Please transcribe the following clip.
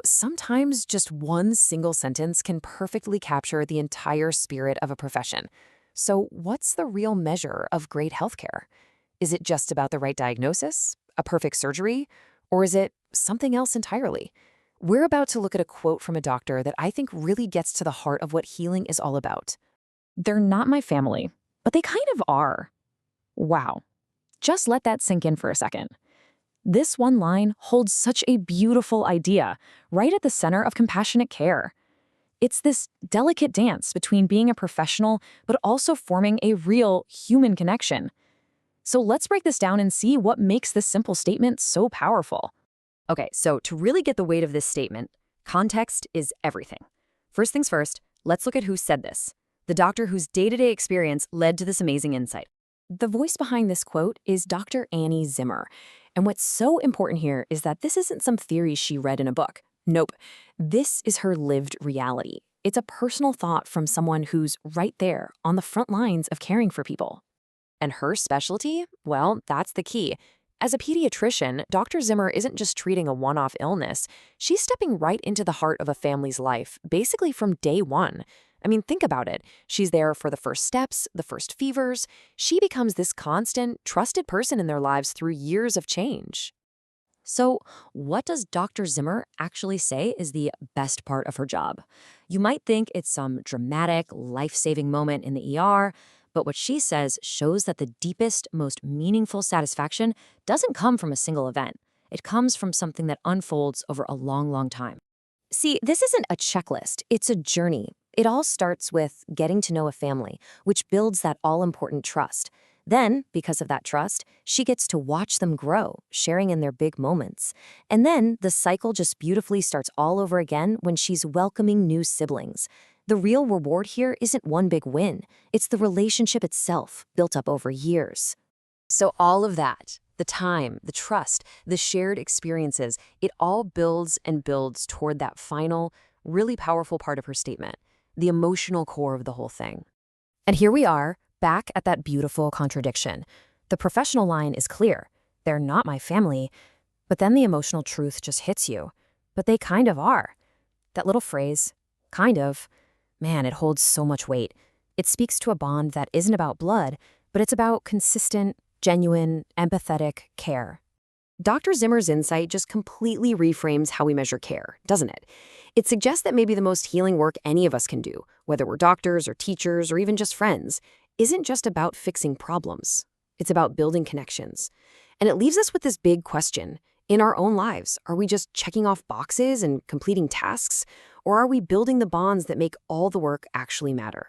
Sometimes just one single sentence can perfectly capture the entire spirit of a profession. So, what's the real measure of great healthcare? Is it just about the right diagnosis, a perfect surgery, or is it something else entirely? We're about to look at a quote from a doctor that I think really gets to the heart of what healing is all about. They're not my family, but they kind of are. Wow. Just let that sink in for a second. This one line holds such a beautiful idea, right at the center of compassionate care. It's this delicate dance between being a professional but also forming a real human connection. So let's break this down and see what makes this simple statement so powerful. Okay, so to really get the weight of this statement, context is everything. First things first, let's look at who said this. The doctor whose day-to-day experience led to this amazing insight. The voice behind this quote is Dr. Annie Zimmer. And what's so important here is that this isn't some theory she read in a book. Nope. This is her lived reality. It's a personal thought from someone who's right there on the front lines of caring for people. And her specialty? Well, that's the key. As a pediatrician, Dr. Zimmer isn't just treating a one-off illness. She's stepping right into the heart of a family's life, basically from day one. I mean, think about it. She's there for the first steps, the first fevers. She becomes this constant, trusted person in their lives through years of change. So, what does Dr. Zimmer actually say is the best part of her job? You might think it's some dramatic, life-saving moment in the ER, but what she says shows that the deepest, most meaningful satisfaction doesn't come from a single event. It comes from something that unfolds over a long, long time. See, this isn't a checklist, it's a journey. It all starts with getting to know a family, which builds that all-important trust. Then, because of that trust, she gets to watch them grow, sharing in their big moments. And then the cycle just beautifully starts all over again when she's welcoming new siblings. The real reward here isn't one big win. It's the relationship itself, built up over years. So all of that, the time, the trust, the shared experiences, it all builds and builds toward that final, really powerful part of her statement, the emotional core of the whole thing. And here we are, back at that beautiful contradiction. The professional line is clear. They're not my family. But then the emotional truth just hits you. But they kind of are. That little phrase, kind of, man, it holds so much weight. It speaks to a bond that isn't about blood, but it's about consistent, genuine, empathetic care. Dr. Zimmer's insight just completely reframes how we measure care, doesn't it? It suggests that maybe the most healing work any of us can do, whether we're doctors or teachers or even just friends, isn't just about fixing problems. It's about building connections. And it leaves us with this big question. In our own lives, are we just checking off boxes and completing tasks? Or are we building the bonds that make all the work actually matter?